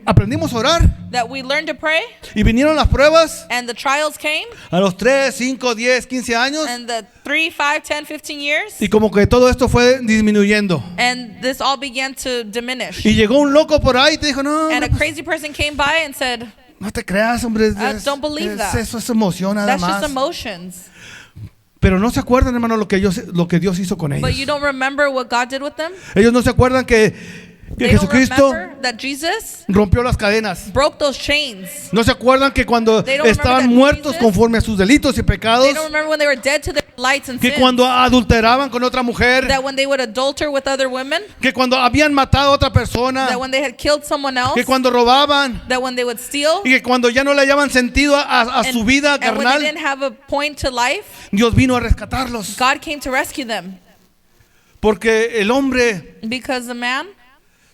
aprendimos a orar that we learned to pray, y vinieron las pruebas and the trials came, a los 3, 5, 10, 15 años and the 3, 5, 10, 15 years, y como que todo esto fue disminuyendo. and this all began to diminish. Y llegó un loco por ahí y te dijo, no, And a no, crazy person came by and said, no te creas, hombre, don't believe that. eso es emoción nada that's just más. emotions. Pero no se acuerdan, hermano, lo que Dios hizo con But you ellos. don't remember what God did with them? Ellos no se acuerdan que They don't Jesucristo remember that Jesus rompió las cadenas. broke those chains. No se acuerdan que cuando They don't remember estaban that muertos Jesus- conforme a sus delitos y pecados, They don't remember when they were dead to their lights and que sins. cuando adulteraban con otra mujer, That when they would adulter with other women. que cuando habían matado a otra persona, That when they had killed someone else. que cuando robaban That when they would steal. y que cuando ya no le hallaban sentido a su vida and when they carnal, didn't have a point to life, Dios vino a rescatarlos. God came to rescue them. Porque el hombre Because the man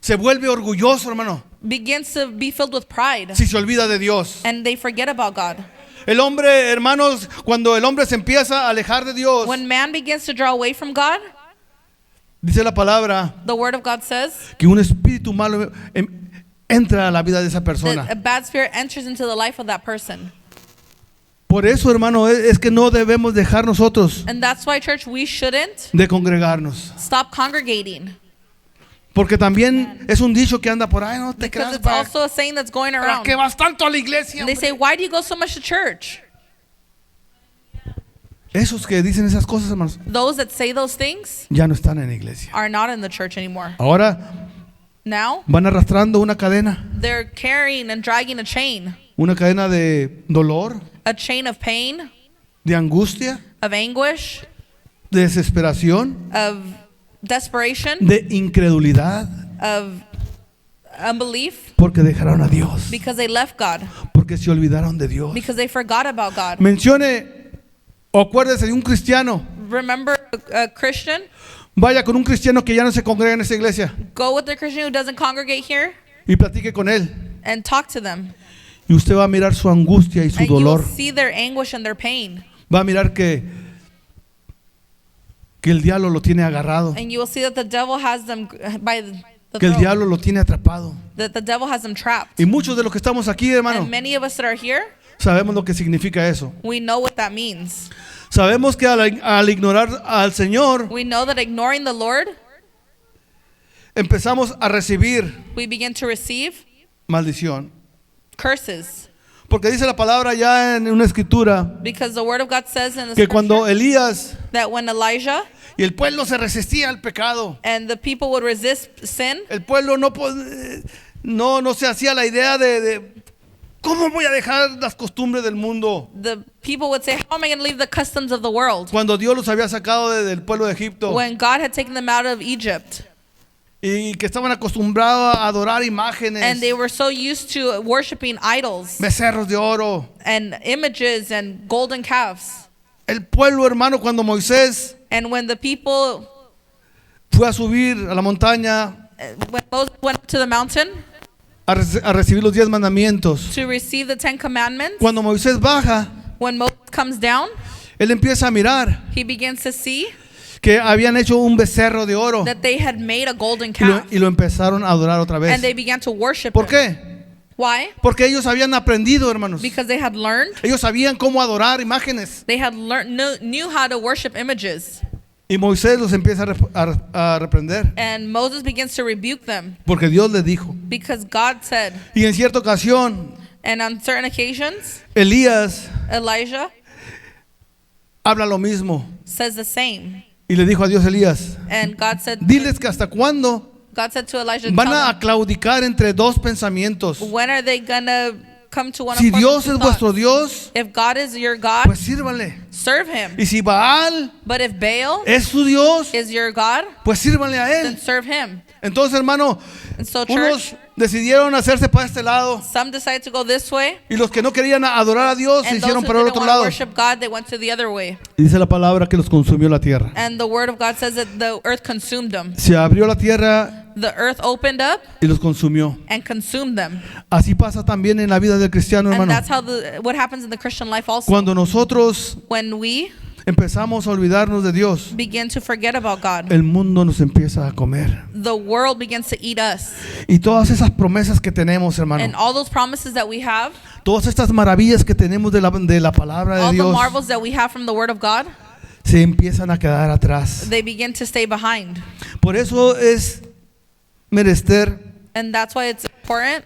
se vuelve orgulloso, hermano, begins to be filled with pride. si se olvida de Dios. And they forget about God. El hombre, hermanos, cuando el hombre se empieza a alejar de Dios, When man begins to draw away from God, dice la palabra the word of God says que un espíritu malo entra a la vida de esa that persona. a bad spirit enters into the life of that person. Por eso, hermano, es que no debemos dejar nosotros And that's why, church, we shouldn't de congregarnos. stop congregating. Porque también es un dicho que anda por ahí, no te Because creas, it's also a saying that's going ¿para around. qué vas tanto a la iglesia? And they say, why do you go so much to church? Esos que dicen esas cosas, hermanos, Those that say those things ya no están en la iglesia. are not in the church anymore. Ahora Now, van arrastrando una cadena they're carrying and dragging a chain de dolor, of pain, de angustia, of anguish, de desesperación, of desperation, de incredulidad, of unbelief, porque dejaron a Dios, because they left God, porque se olvidaron de Dios. because they forgot about God. Mencione o acuérdese de un cristiano. Remember a Christian? Vaya con un cristiano que ya no se congrega en esta iglesia Go with the Christian who doesn't congregate here y platique con él. and talk to them. Y usted va a mirar su angustia y su And you will dolor. see their anguish and their pain. Va a mirar que el diablo lo tiene agarrado, And you will see that the devil has them by the que el throat. diablo lo tiene atrapado. That the devil has them trapped. Y muchos de los que estamos aquí, hermano, And many of us that are here, sabemos lo que significa eso. we know what that means. Sabemos que al ignorar al Señor, We know that ignoring the Lord, empezamos a recibir we begin to receive maldición. curses. Porque dice la palabra ya en una escritura Because the word of God says in the que cuando scripture Elías that when Elijah y el pueblo se resistía al pecado, and the people would resist sin, el pueblo no se hacía la idea de ¿cómo voy a dejar las costumbres del mundo? the people would say, how am I going to leave the customs of the world? Cuando Dios los había sacado del pueblo de Egipto When God had taken them out of Egypt. y que estaban acostumbrados a adorar And imágenes, they were so used to worshiping idols becerros de oro. and images and golden calves. El pueblo, hermano, cuando Moisés And when the people, fue a subir a la montaña when Moses went up to the mountain a recibir los 10 mandamientos, to receive the 10 commandments, cuando Moisés baja, when Moses comes down, él empieza a mirar he begins to see que habían hecho un becerro de oro that they had made a golden y lo, calf. y lo empezaron a adorar otra vez. And they began to worship ¿Por him. qué? Why? Porque ellos habían aprendido, hermanos. Because they had learned, Ellos sabían cómo adorar imágenes. they had learned, knew how to worship images. Y Moisés los empieza a reprender. And Moses begins to rebuke them Porque Dios les dijo. because God said, Y en cierta ocasión, and on certain occasions, Elías Elijah habla lo mismo. says the same. Y le dijo a Dios Elías, And God said, diles que hasta cuándo God said to Elijah, van tell a them, claudicar entre dos pensamientos. when are they gonna come to one Si accord Dios with es two vuestro thoughts? Dios, If God is your God, pues sírvanle. serve him. Y si Baal But if Baal es su Dios, is your God, pues sírvanle a then él. serve him. Entonces, hermano, And so, unos church, decidieron hacerse para este lado some decided to go this way, y los que no querían adorar a Dios se and those hicieron who para el didn't otro want to lado. worship God, they went to the other way. Y dice la palabra que los consumió la tierra. And the word of God says that the earth consumed them. Se abrió la tierra The earth opened up y los consumió. and consumed them. Así pasa también en la vida del cristiano, And hermano. that's how what happens in the Christian life also. Cuando nosotros When we empezamos a olvidarnos de Dios, begin to forget about God, el mundo nos empieza a comer. the world begins to eat us. Y todas esas promesas que tenemos, And hermano, all those promises that we have, todas estas maravillas que tenemos de la palabra de all the Dios, marvels that we have from the word of God, se empiezan a quedar atrás. they begin to stay behind. Por eso es menester And that's why it's important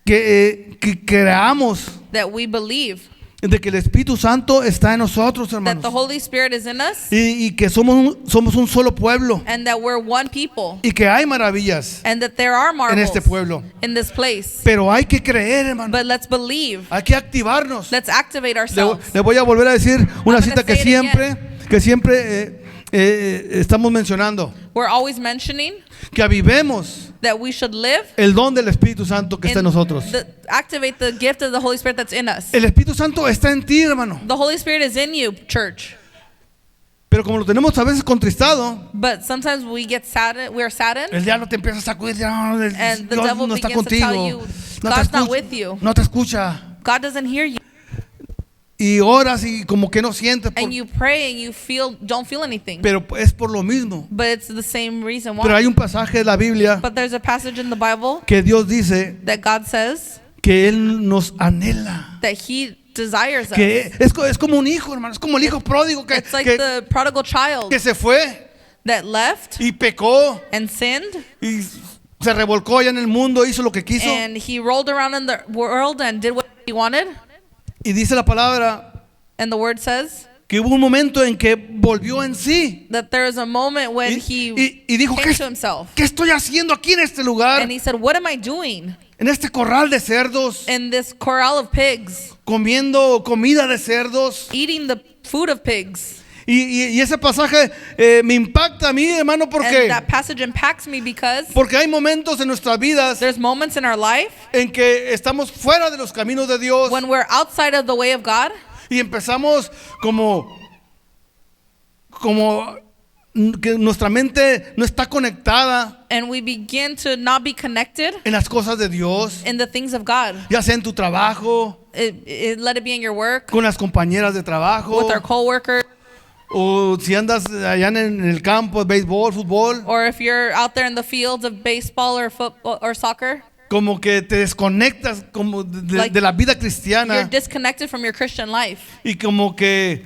que creamos that we believe de que el Espíritu Santo está en nosotros, that hermanos, the Holy Spirit is in us y que somos un solo pueblo and that we're one people y que hay maravillas and that there are en marvels este pueblo. in this place. Pero hay que creer, hermano. But let's believe. Hay que activarnos. Let's activate Le ourselves. voy a volver a decir una I'm cita gonna say que siempre estamos mencionando. We're always mentioning Que avivemos that we should live el don del Espíritu Santo que está en nosotros. activate the gift of the Holy Spirit that's in us. El Espíritu Santo está en ti, hermano. The Holy Spirit is in you, church. Pero como lo tenemos a veces contristado, But sometimes we get saddened, we're saddened, el diablo te empieza a sacudir. No, and the Dios devil no está begins to tell contigo. you, No te God's not escucha. with you. No te escucha. God doesn't hear you. Y oras y como que no sientes. And you pray and you don't feel anything. Pero es por lo mismo. But it's the same reason Pero why. hay un pasaje de la Biblia But there's a passage in the Bible que Dios dice that God says que Él nos anhela. that He desires us. Que es como un hijo, hermano. Es como el hijo pródigo It's like the prodigal child que se fue that left y pecó and sinned, y se revolcó allá en el mundo, hizo lo que quiso. and he rolled around in the world and did what he wanted. Y dice la palabra And the word says que hubo un momento en que volvió en sí. that there is a moment when he Y dijo, came to himself. ¿qué estoy haciendo aquí en este lugar? And he said, what am I doing En este corral de cerdos, in this corral of pigs, comiendo comida de cerdos. eating the food of pigs? Y ese pasaje me impacta a mí, hermano, And porque that passage impacts me because hay momentos en nuestras vidas there's moments in our life en que estamos fuera de los caminos de Dios when we're outside of the way of God, y empezamos como que nuestra mente no está conectada and we begin to not be connected en las cosas de Dios, in the things of God. ya sea en tu trabajo, Let it be in your work, con las compañeras de trabajo, with our coworkers, o si andas allá en el campo de béisbol, fútbol, or if you're out there in the fields of baseball or football or soccer. como que te desconectas como Like de la vida You're cristiana disconnected from your Christian life. y como que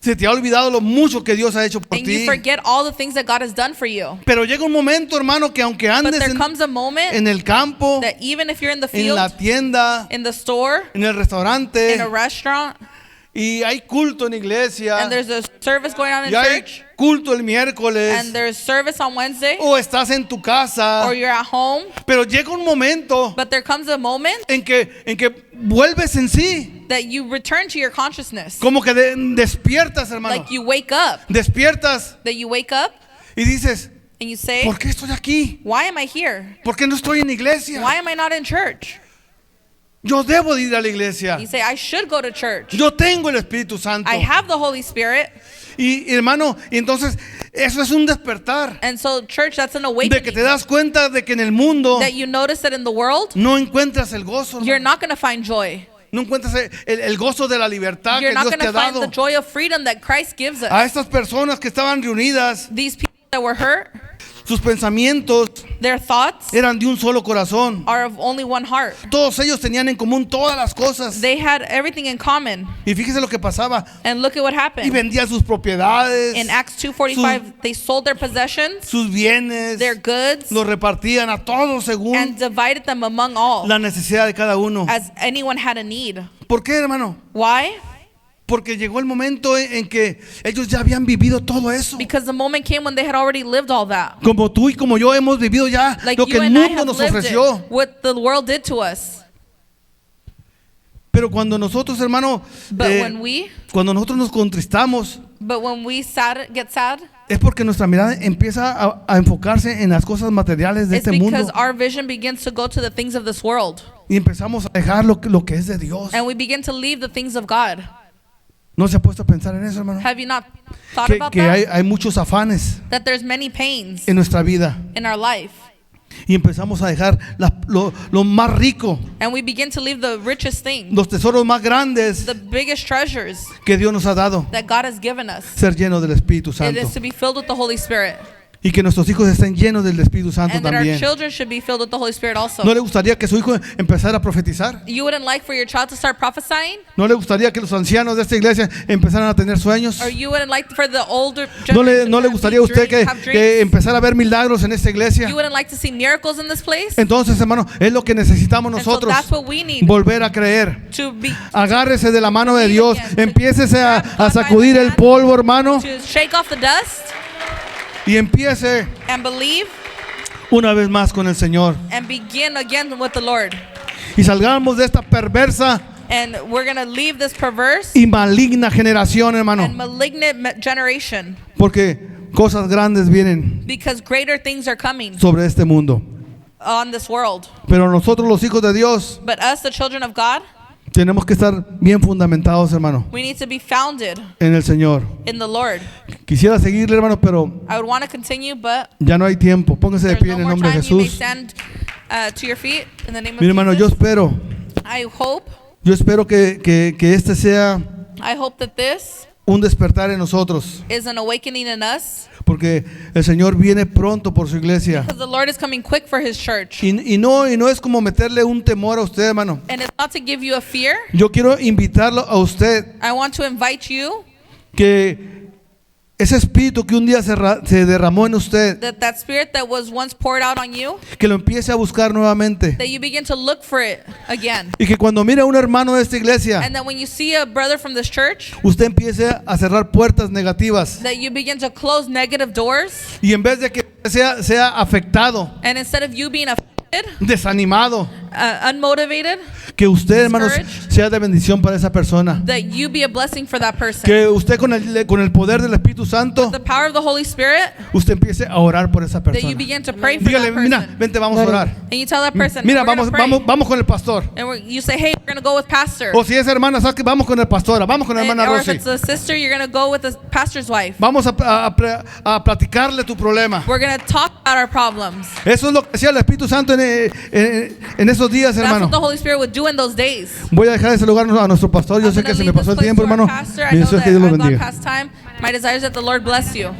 se te ha olvidado lo mucho que Dios ha hecho por And you ti. forget all the things that God has done for you. Pero llega un momento, hermano, que aunque But andes there comes a moment en el campo, that even if you're in the en la field, tienda, in the store, en el restaurante, in a restaurant, y hay culto en iglesia, and there's a service going on in y hay church, culto el miércoles, and there's service on Wednesday, o estás en tu casa, or you're at home, pero llega un momento but there comes a moment en que vuelves en sí, that you return to your consciousness. como que despiertas, hermano, Like you wake up, despiertas that you wake up y dices, and you say, ¿por qué estoy aquí? why am I here? ¿Por qué no estoy en iglesia? Why am I not in church? Yo debo de ir a la iglesia. You say, I should go to church. Yo tengo el Espíritu Santo. I have the Holy Spirit. Y hermano, y entonces eso es un despertar And so, church, that's an de awakening. que te das cuenta de que en el mundo That you notice that in the world, no encuentras el gozo, you're hermano. not going to find joy. No encuentras el gozo de la libertad que You're not Dios going te to ha find dado. the joy of freedom that Christ gives A us. estas personas que estaban reunidas, These people that were hurt, sus pensamientos their thoughts eran de un solo corazón. are of only one heart. Todos ellos tenían en común todas las cosas. They had everything in common. Y fíjese lo que pasaba. And look at what Y happened. vendían sus propiedades, In Acts 2:45, they sold their possessions, sus bienes, their goods, los repartían a todos según and divided them among all la necesidad de cada uno. as anyone had a need. ¿Por qué, hermano? Why? Porque llegó el momento en que ellos ya habían vivido todo eso. Because the moment came when they had already lived all that. Como tú y como yo hemos vivido ya Like lo que you el and I mundo have nos lived ofreció. it, what the world did to us. Pero cuando nosotros, hermano, But cuando nosotros nos contristamos, when we get sad, es porque nuestra mirada empieza a enfocarse en las cosas materiales de it's este mundo because our vision begins to go to the things of this world. y empezamos a dejar lo que es de Dios. And we begin to leave the things of God. ¿No se ha puesto a pensar en eso, hermano? Have you not thought Que, about que that? hay muchos afanes That there's many pains en nuestra vida in our life. y empezamos a dejar lo más rico, And we begin to leave the richest thing, los tesoros más grandes the biggest treasures que Dios nos ha dado, that God has given us. ser llenos del Espíritu It Santo. is to be filled with the Holy Spirit. Y que nuestros hijos estén llenos del Espíritu Santo And that our también. children should be filled with the Holy Spirit also. ¿No le gustaría que su hijo empezara a profetizar? You wouldn't like for your child to start prophesying? ¿No le gustaría que los ancianos de esta iglesia empezaran a tener sueños? Or you wouldn't like for the older ¿No generation le to gustaría a usted have que dreams? empezara a ver milagros en esta iglesia? You wouldn't like to see miracles in this place? Entonces, hermano, es lo que necesitamos And so nosotros, that's what we need volver a creer. to be, Agárrese de la mano de Believe Dios, again, to empiécese grab God a by sacudir the el hand, polvo, hermano, to shake off the dust y empiece and believe una vez más con el Señor. and begin again with the Lord. Y salgamos de esta perversa And we're going to leave this perverse y maligna generación, hermano, and malignant generation, porque cosas grandes vienen because greater things are coming sobre este mundo. on this world. Pero nosotros los hijos de Dios But us, the children of God, tenemos que estar bien fundamentados, hermano, we need to be founded en el Señor. in the Lord. Quisiera seguirle, hermano, pero I would want to continue, but ya no hay tiempo. Póngase de there's pie no en el more nombre de time. You may Jesús. stand to your feet in the name of Mire, hermano, yo Jesus. espero que este sea I hope that this un despertar en nosotros, is an awakening in us, porque el Señor viene pronto por su iglesia. Because the Lord is coming quick for His church. Y no es como meterle un temor a usted, hermano. And it's not to give you a fear. Yo quiero invitarlo a usted I want to invite you que ese espíritu que un día se derramó en usted, that spirit that was once poured out on you, que lo empiece a buscar nuevamente. that you begin to look for it again. Y que cuando mire a un hermano de esta iglesia, And that when you see a brother from this church, usted empiece a cerrar puertas negativas. that you begin to close negative doors. Y en vez de que sea afectado, And instead of you being affected, desanimado, unmotivated, que usted, hermanos, discouraged, sea de bendición para esa persona. that you be a blessing for that person. Que usted con el poder del Espíritu Santo, The power of the Holy Spirit, usted empiece a orar por esa that you persona. begin to pray for Dígale, that mira, person. vente, vamos a orar. And you tell that person, Mira, we're gonna pray. vamos con el pastor. And you say, hey, we're going to go with pastor. O si es hermana, ¿sabes qué? Vamos con el pastora, vamos con la hermana Or if Rosy. it's a sister, you're going to go with the pastor's wife. Vamos a platicarle tu problema. We're going to talk about our problems. Eso es lo que hacía el Espíritu Santo en esos días, That's hermano. what the Holy Spirit would do in those days. Voy a dejar ese lugar a nuestro pastor. Yo I'm sé gonna que se me leave pasó el this place tiempo, to our hermano. pastor. I Mi know deseo es that que Dios lo I've gone bendiga. past time. My desire is that the Lord bless you.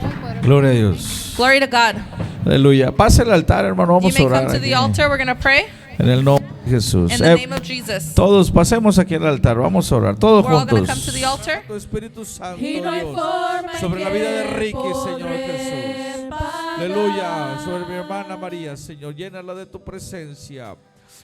Gloria a Dios. Glory to God. Aleluya. Pase al altar, hermano. You Vamos a may orar come to the aquí. altar. We're going to pray En el nombre de Jesús. in the name of Jesus. Todos pasemos aquí al altar. Vamos a orar. Todos We're all going juntos. to come to the altar. Tu Espíritu Santo, Y no hay Dios, forma en sobre la vida de que Ricky, Señor podré Jesús. pagar Aleluya. Sobre mi hermana María, Señor. Llénala de tu presencia,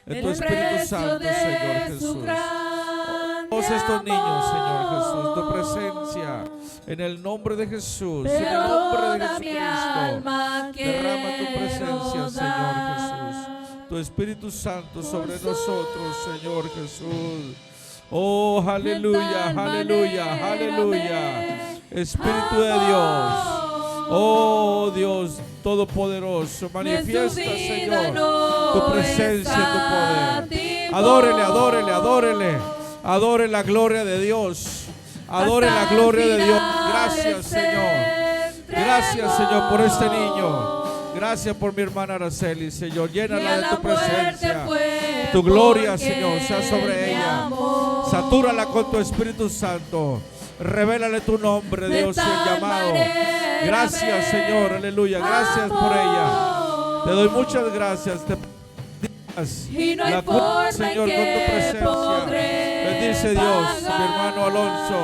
de tu el Espíritu precio Santo, de Señor su Jesús. gran Todos estos niños, Señor Jesús, tu amor. presencia. En el nombre de Jesús, en el Pero nombre de toda mi Jesucristo. alma Derrama tu presencia, quiero Señor dar. Jesús. Tu Espíritu Santo sobre nosotros, Señor Jesús. Oh, aleluya, aleluya, aleluya. Espíritu de Dios. Oh, Dios Todopoderoso, manifiesta, Señor, tu presencia, tu poder. Adórele, adórele, adórele. Adore la gloria de Dios. Adore la gloria de Dios. Gracias, Señor. Gracias, Señor, por este niño. Gracias por mi hermana Araceli, Señor. Llénala de tu presencia. Tu gloria, Señor, sea sobre ella. Satúrala con tu Espíritu Santo. Revélale tu nombre, Dios, y el llamado. Gracias, Señor, aleluya. Gracias por ella. Te doy muchas gracias. Te Y no hay la forma cura, en Señor, con tu que presencia. podré Bendice Dios, mi pagar hermano Alonso.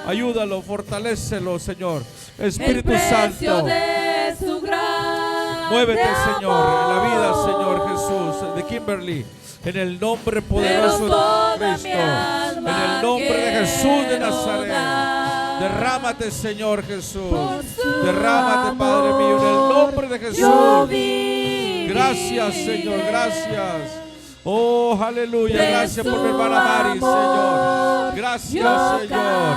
Ayúdalo, fortalécelo, Señor. el Espíritu precio Santo. de su gran Muévete, Señor, en la vida, amor. Señor Jesús, de Kimberly, en el nombre poderoso toda de mi Cristo, en alma el nombre de Jesús de quiero Nazaret. dar. Derrámate, Señor Jesús. Por su Derrámate, Padre mío, en el nombre de Yo Jesús. viviré. Gracias, Señor, gracias. Oh, aleluya, De gracias por su mi hermana Mari, amor Señor. Gracias, yo Señor.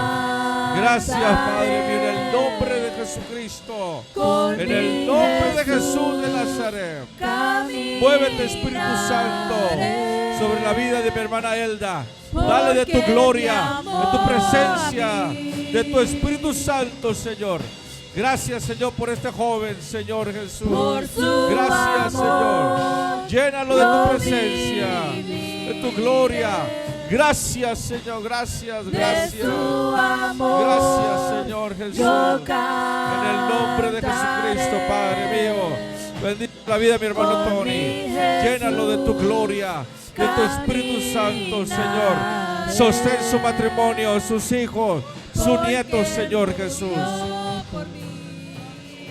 Gracias, Padre mío, en el nombre de Jesucristo. Con En el mi nombre de Jesús de Nazaret. Muévete, Espíritu Santo, sobre la vida de mi hermana Elda. Dale de tu Porque gloria, mi de tu amor presencia, a mí. de tu Espíritu Santo, Señor. Gracias, Señor, por este joven, Señor Jesús. Por su Gracias, amor, Señor. Llénalo de tu yo presencia, de tu gloria. Gracias, Señor. Gracias, de gracias. su amor. Gracias, Señor Jesús. Yo En el nombre de Jesucristo, Padre mío. Bendice la vida de mi hermano Con Tony. mi Llénalo de tu gloria, de tu Espíritu Santo, Señor. Sostén su matrimonio, sus hijos, sus nietos, Señor Jesús.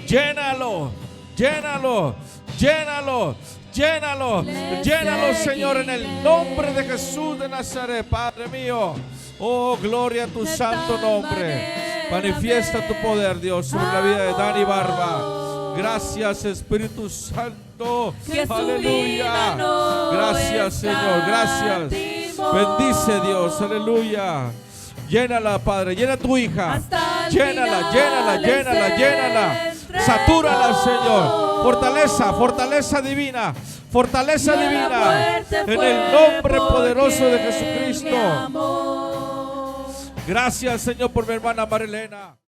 Llénalo, llénalo, llénalo, llénalo, llénalo, Señor, en el nombre de Jesús de Nazaret, Padre mío. Oh, gloria a tu santo nombre. Manifiesta tu poder, Dios, sobre la vida de Dani Barba. Gracias, Espíritu Santo. Que su Aleluya. vida no Gracias, Señor. Gracias. Bendice, Dios. Aleluya. Llénala, Padre. Llena a tu hija. Hasta el Llénala, final llénala, llénala, les llénala. entrego. Satúrala, Señor. Fortaleza, fortaleza divina. Fortaleza Y a la divina. muerte En fue el nombre porque poderoso de mi Jesucristo. amor. Gracias, Señor, por mi hermana Marilena.